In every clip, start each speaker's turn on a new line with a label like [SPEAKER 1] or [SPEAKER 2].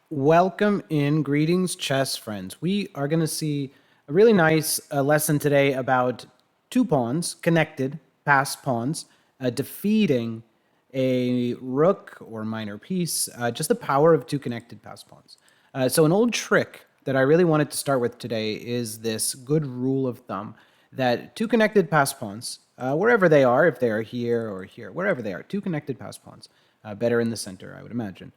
[SPEAKER 1] Welcome in. Greetings, chess friends. We are going to see a really nice lesson today about two pawns, connected, passed pawns, defeating a rook or minor piece, just the power of two connected passed pawns. So an old trick that I really wanted to start with today is this good rule of thumb that two connected passed pawns, wherever they are, if they are here or here, wherever they are, two connected passed pawns, better in the center, I would imagine,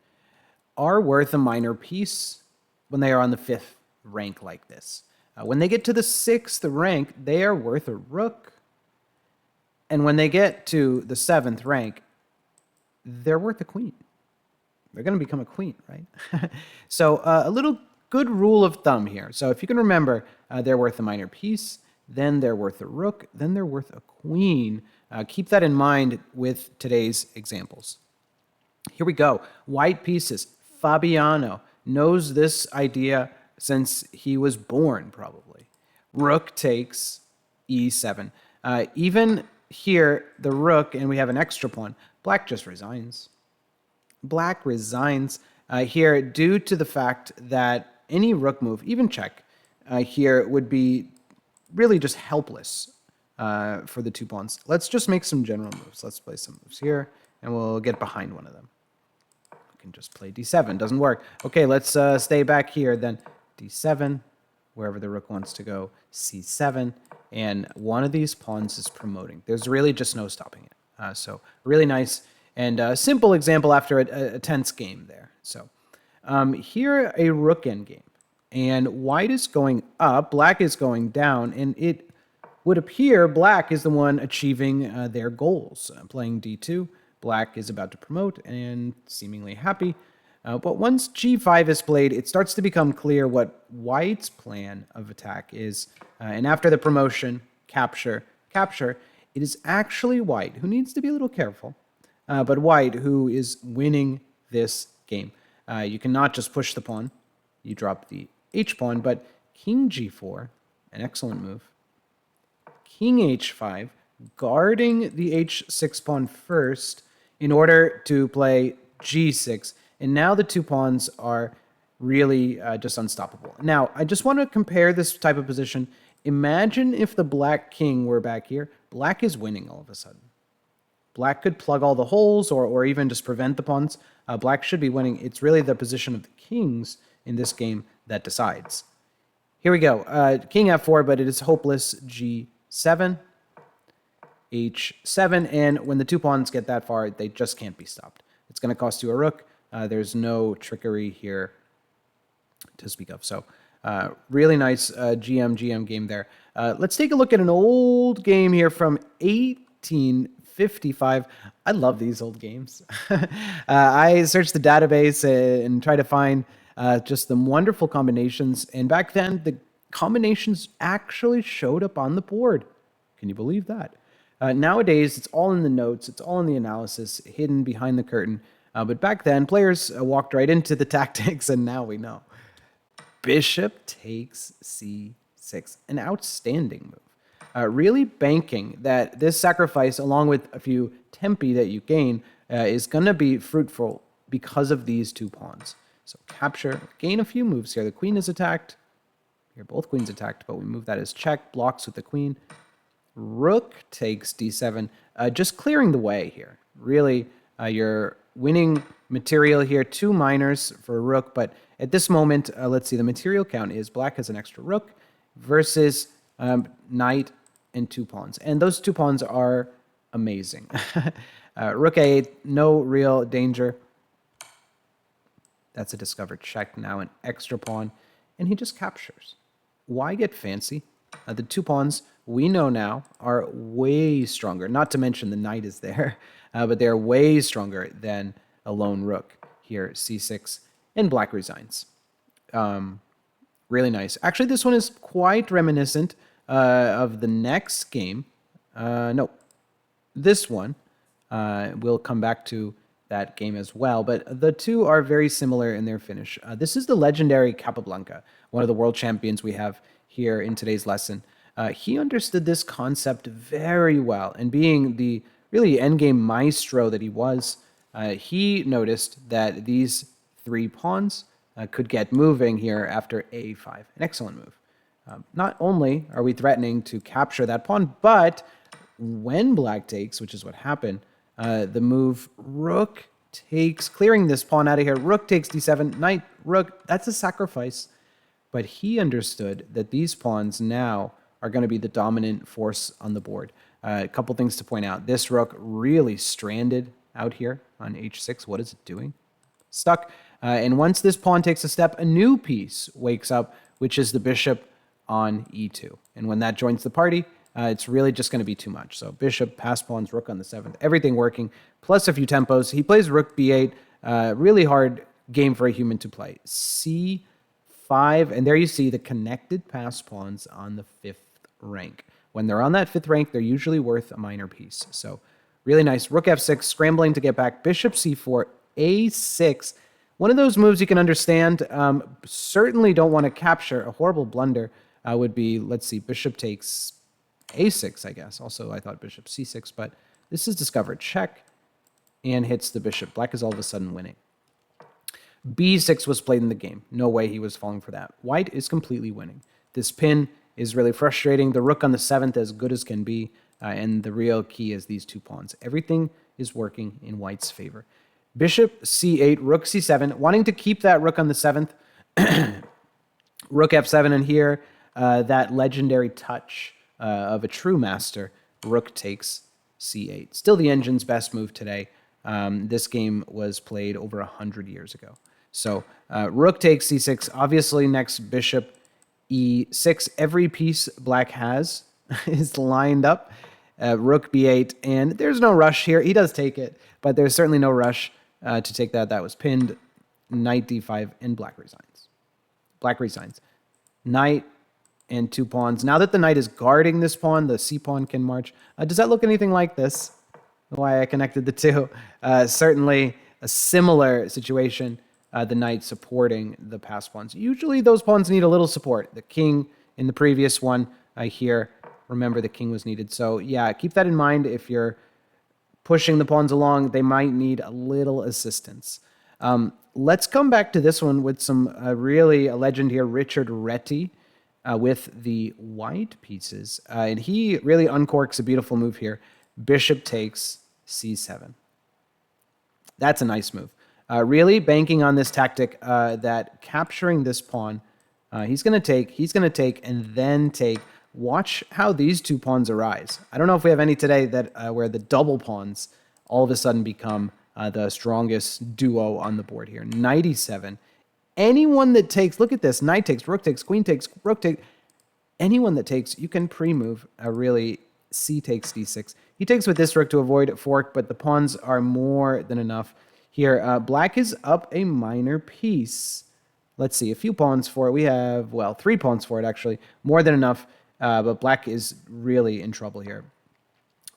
[SPEAKER 1] are worth a minor piece when they are on the fifth rank like this. When they get to the sixth rank, they are worth a rook. And when they get to the seventh rank, they're worth a queen. They're going to become a queen, right? So a little good rule of thumb here. So if you can remember, they're worth a minor piece, then they're worth a rook, then they're worth a queen. Keep that in mind with today's examples. Here we go. White pieces. Fabiano knows this idea since he was born, probably. Rook takes e7. Even here, the rook, and we have an extra pawn. Black just resigns. Black resigns here due to the fact that any rook move, even check, here would be really just helpless for the two pawns. Let's just make some general moves. Let's play some moves here, and we'll get behind one of them. Can just play d7. Doesn't work. Okay, let's stay back here then. d7, wherever the rook wants to go, c7, and one of these pawns is promoting. There's really just no stopping it. So really nice and simple example after a tense game there. So here a rook endgame, and white is going up, black is going down, and it would appear black is the one achieving their goals. Playing d2. Black is about to promote and seemingly happy. But once g5 is played, it starts to become clear what white's plan of attack is. And after the promotion, capture, it is actually white who needs to be a little careful, but white who is winning this game. You cannot just push the pawn. You drop the h-pawn, but king g4, an excellent move. King h5, guarding the h6 pawn first, in order to play g6. And now the two pawns are really just unstoppable. Now, I just want to compare this type of position. Imagine if the black king were back here. Black is winning all of a sudden. Black could plug all the holes or even just prevent the pawns. Black should be winning. It's really the position of the kings in this game that decides. Here we go. King f4, but it is hopeless. g7. h7, and when the two pawns get that far, they just can't be stopped. It's going to cost you a rook. There's no trickery here to speak of. So really nice GM game there. Let's take a look at an old game here from 1855. I love these old games. I searched the database and tried to find just the wonderful combinations. And back then, the combinations actually showed up on the board. Can you believe that? Nowadays, it's all in the notes, it's all in the analysis, hidden behind the curtain. But back then, players walked right into the tactics, and now we know. Bishop takes c6, an outstanding move. Really banking that this sacrifice, along with a few tempi that you gain, is going to be fruitful because of these two pawns. So capture, gain a few moves here. The queen is attacked. Here, both queens attacked, but we move that as check, blocks with the queen. Rook takes d7, just clearing the way here. Really, you're winning material here. Two minors for rook, but at this moment, let's see, the material count is black has an extra rook versus knight and two pawns. And those two pawns are amazing. Rook a8, no real danger. That's a discovered check now, an extra pawn, and he just captures. Why get fancy? The two pawns we know now are way stronger. Not to mention the knight is there, but they're way stronger than a lone rook. Here, c6, and black resigns. Really nice. Actually, this one is quite reminiscent of the next game. No, this one. We'll come back to that game as well, but the two are very similar in their finish. This is the legendary Capablanca, one of the world champions we have here in today's lesson. He understood this concept very well, and being the really endgame maestro that he was, he noticed that these three pawns could get moving here after a5. An excellent move. Not only are we threatening to capture that pawn, but when black takes, which is what happened, the move rook takes, clearing this pawn out of here. Rook takes d7, knight, rook, that's a sacrifice. But he understood that these pawns now are going to be the dominant force on the board. A couple things to point out. This rook really stranded out here on h6. What is it doing? Stuck. And once this pawn takes a step, a new piece wakes up, which is the bishop on e2. And when that joins the party, it's really just going to be too much. So bishop, pass pawns, rook on the 7th, everything working, plus a few tempos. He plays rook b8, really hard game for a human to play. c5, and there you see the connected pass pawns on the 5th rank. When they're on that 5th rank, they're usually worth a minor piece. So really nice. Rook f6, scrambling to get back. Bishop c4, a6. One of those moves you can understand. Certainly don't want to capture. A horrible blunder would be, let's see, bishop takes a6, I guess. Also, I thought bishop c6, but this is discovered. Check, and hits the bishop. Black is all of a sudden winning. b6 was played in the game. No way he was falling for that. White is completely winning. This pin is really frustrating. The rook on the 7th as good as can be, and the real key is these 2 pawns. Everything is working in white's favor. Bishop c8, rook c7, wanting to keep that rook on the 7th. Rook f7, and here, that legendary touch of a true master, rook takes c8. Still the engine's best move today. This game was played over 100 years ago. So rook takes c6. Obviously, next bishop e6. Every piece black has is lined up. Rook b8, and there's no rush here. He does take it, but there's certainly no rush to take that. That was pinned. Knight d5, and black resigns. Black resigns. Knight and 2 pawns. Now that the knight is guarding this pawn, the c pawn can march. Does that look anything like this? Why I connected the two? Certainly a similar situation. The knight supporting the pass pawns. Usually those pawns need a little support. The king in the previous one here, remember the king was needed. So yeah, keep that in mind. If you're pushing the pawns along, they might need a little assistance. Let's come back to this one with some really a legend here, Richard Reti, with the white pieces. And he really uncorks a beautiful move here. Bishop takes c7. That's a nice move. Really banking on this tactic that capturing this pawn, he's going to take, and then take. Watch how these 2 pawns arise. I don't know if we have any today that where the double pawns all of a sudden become the strongest duo on the board here. Knight e7. Anyone that takes, look at this, knight takes, rook takes, queen takes, rook takes. Anyone that takes, you can pre-move really c takes d6. He takes with this rook to avoid fork, but the pawns are more than enough. Here, black is up a minor piece. Let's see, a few pawns for it. We have, well, 3 pawns for it, actually. More than enough, but black is really in trouble here.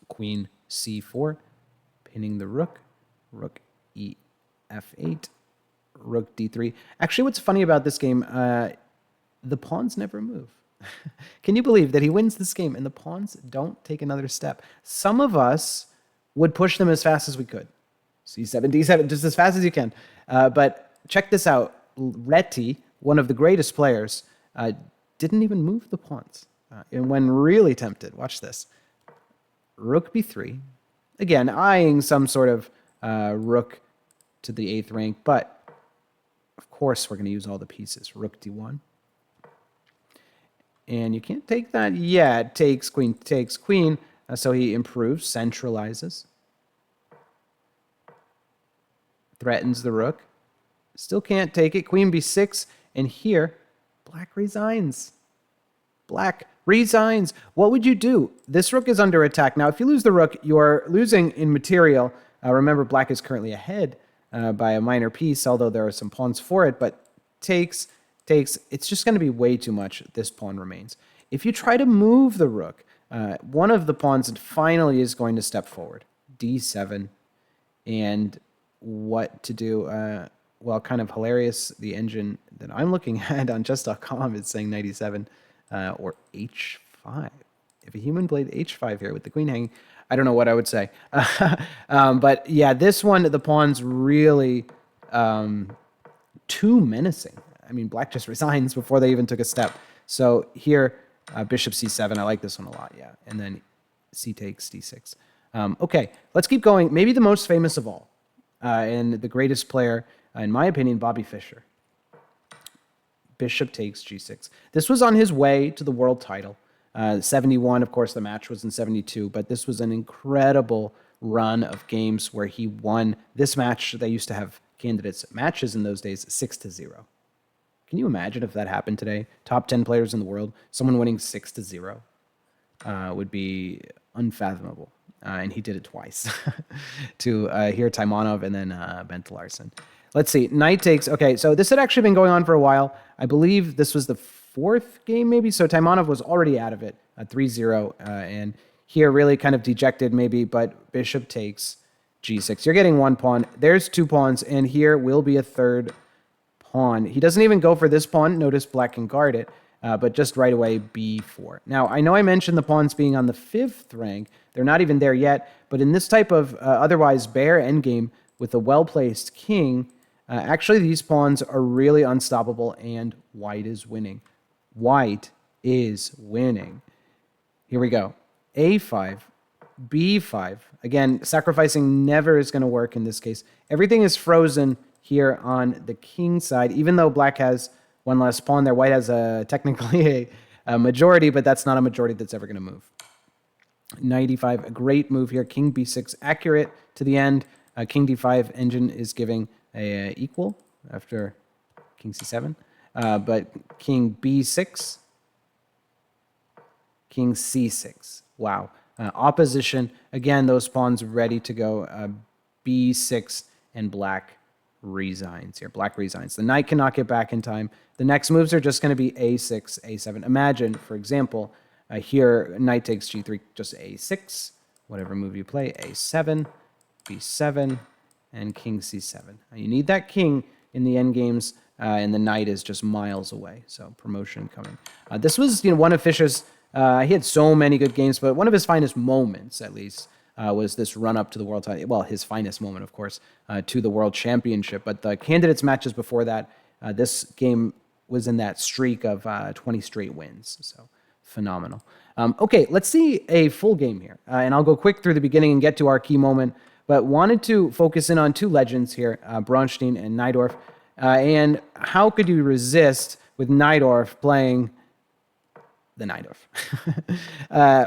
[SPEAKER 1] Queen c4, pinning the rook. Rook e f8, rook d3. Actually, what's funny about this game, the pawns never move. Can you believe that he wins this game and the pawns don't take another step? Some of us would push them as fast as we could. c7, d7, just as fast as you can. But check this out. Reti, one of the greatest players, didn't even move the pawns. And when really tempted, watch this. Rook b3. Again, eyeing some sort of rook to the 8th rank, but of course we're going to use all the pieces. Rook d1. And you can't take that yet. Takes queen, so he improves, centralizes. Threatens the rook. Still can't take it. Queen b6, and here, black resigns. Black resigns. What would you do? This rook is under attack. Now, if you lose the rook, you're losing in material. Remember, black is currently ahead by a minor piece, although there are some pawns for it, but takes, it's just going to be way too much. This pawn remains. If you try to move the rook, one of the pawns finally is going to step forward. d7. And what to do? Well, kind of hilarious. The engine that I'm looking at on chess.com is saying knight e7 or h5. If a human played h5 here with the queen hanging, I don't know what I would say. But yeah, this one, the pawns really too menacing. I mean, black just resigns before they even took a step. So here, bishop c7. I like this one a lot, yeah. And then c takes d6. Okay, let's keep going. Maybe the most famous of all, and the greatest player, in my opinion, Bobby Fischer. Bishop takes g6. This was on his way to the world title. 71, of course, the match was in 72, but this was an incredible run of games where he won this match. They used to have candidates matches in those days 6-0. Can you imagine if that happened today? Top 10 players in the world, someone winning 6-0 would be unfathomable. And he did it twice to here Taimanov and then Bent Larsen. Let's see. Knight takes. Okay, so this had actually been going on for a while. I believe this was the fourth game, maybe. So Taimanov was already out of it at 3-0. And here really kind of dejected, maybe. But bishop takes g6. You're getting one pawn. There's two pawns. And here will be a third pawn. He doesn't even go for this pawn. Notice black can guard it. But just right away, b4. Now, I know I mentioned the pawns being on the 5th rank. They're not even there yet. But in this type of otherwise bare endgame with a well-placed king, actually these pawns are really unstoppable, and white is winning. White is winning. Here we go. a5, b5. Again, sacrificing never is going to work in this case. Everything is frozen here on the king side, even though black has one less pawn there. White has technically a majority, but that's not a majority that's ever going to move. Knight e5, a great move here. King b6, accurate to the end. King d5 engine is giving a equal after king c7. But king b6, king c6. Wow. Opposition. Again, those pawns ready to go. b6 and black resigns here. Black resigns. The knight cannot get back in time. The next moves are just going to be a6, a7. Imagine, for example, here knight takes g3, just a6. Whatever move you play, a7, b7, and king c7. You need that king in the endgames, and the knight is just miles away. So promotion coming. This was one of Fischer's, he had so many good games, but one of his finest moments, at least, was this run up to the world title. Well, his finest moment, of course, to the world championship. But the candidates matches before that, this game was in that streak of 20 straight wins. So phenomenal. Okay, let's see a full game here. And I'll go quick through the beginning and get to our key moment. But wanted to focus in on two legends here, Bronstein and Najdorf. And how could you resist with Najdorf playing the Najdorf?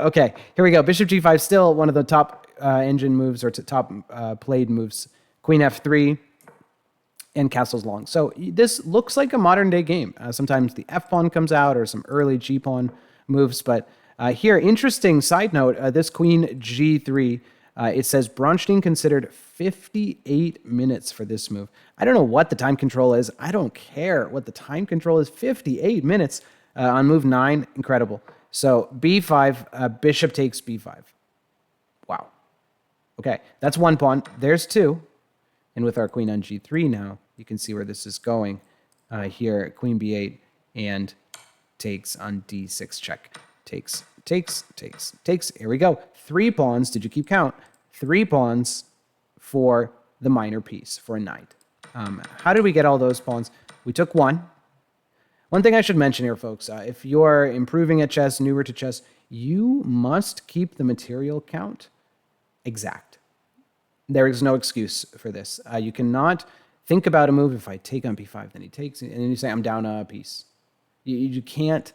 [SPEAKER 1] Okay, here we go. Bishop g5, still one of the top engine moves, or top played moves. Queen f3 and castles long. So this looks like a modern day game. Sometimes the f pawn comes out or some early g pawn moves. But here, interesting side note, this queen g3, it says Bronstein considered 58 minutes for this move. I don't know what the time control is. I don't care what the time control is. 58 minutes on move 9. Incredible. So b5, bishop takes b5. Wow. Okay, that's one pawn. There's two. And with our queen on g3 now, you can see where this is going. Here, queen b8 and takes on d6 check. Takes. Here we go. 3 pawns. Did you keep count? 3 pawns for the minor piece, for a knight. How did we get all those pawns? We took one. One thing I should mention here, folks, if you're improving at chess, newer to chess, you must keep the material count exact. There is no excuse for this. You cannot think about a move. If I take on b5, then he takes, and then you say, I'm down a piece. You can't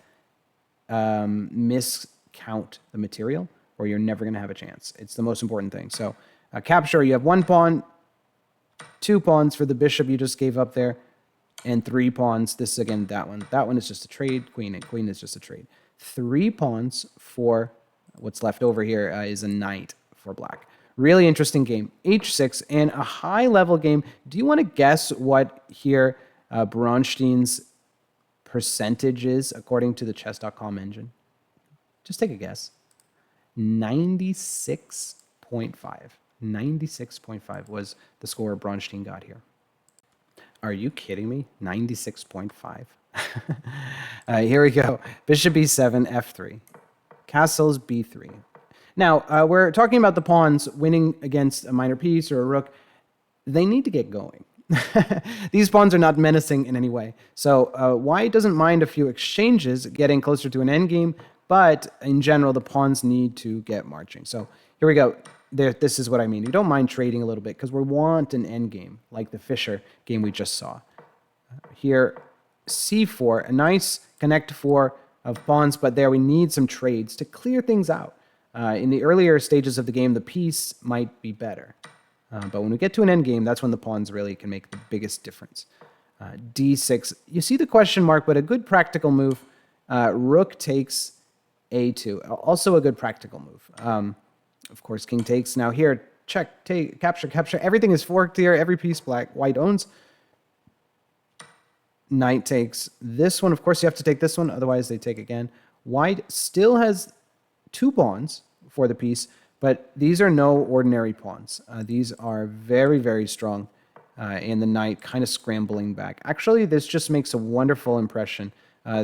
[SPEAKER 1] miscount the material, or you're never going to have a chance. It's the most important thing. So capture, you have 1 pawn, 2 pawns for the bishop you just gave up there, and 3 pawns. This, again, that one. That one is just a trade. Queen and queen is just a trade. 3 pawns for what's left over here is a knight for black. Really interesting game. H6 and a high-level game. Do you want to guess what here Bronstein's percentage is according to the chess.com engine? Just take a guess. 96.5. 96.5 was the score Bronstein got here. Are you kidding me? 96.5. Here we go. Bishop b7, f3. Castles b3. Now, we're talking about the pawns winning against a minor piece or a rook. They need to get going. These pawns are not menacing in any way. So white doesn't mind a few exchanges getting closer to an endgame, but in general, the pawns need to get marching. So here we go. This is what I mean. You don't mind trading a little bit because we want an endgame, like the Fischer game we just saw. Here, c4, a nice connect 4 of pawns, but there we need some trades to clear things out. In the earlier stages of the game, the piece might be better. But when we get to an endgame, that's when the pawns really can make the biggest difference. d6, you see the question mark, but a good practical move. Rook takes a2, also a good practical move. Of course, king takes. Now here, check, take, capture, capture. Everything is forked here. Every piece white owns. Knight takes this one. Of course, you have to take this one, otherwise they take again. White still has 2 pawns for the piece, but these are no ordinary pawns. These are very, very strong, and the knight kind of scrambling back. Actually, this just makes a wonderful impression.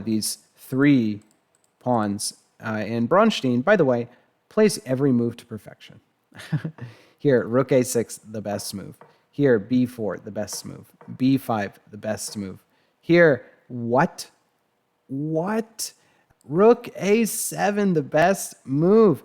[SPEAKER 1] These 3 pawns. And Bronstein, by the way, plays every move to perfection. Here, rook a6, the best move. Here, b4, the best move. b5, the best move. Here, what? What? Rook a7, the best move.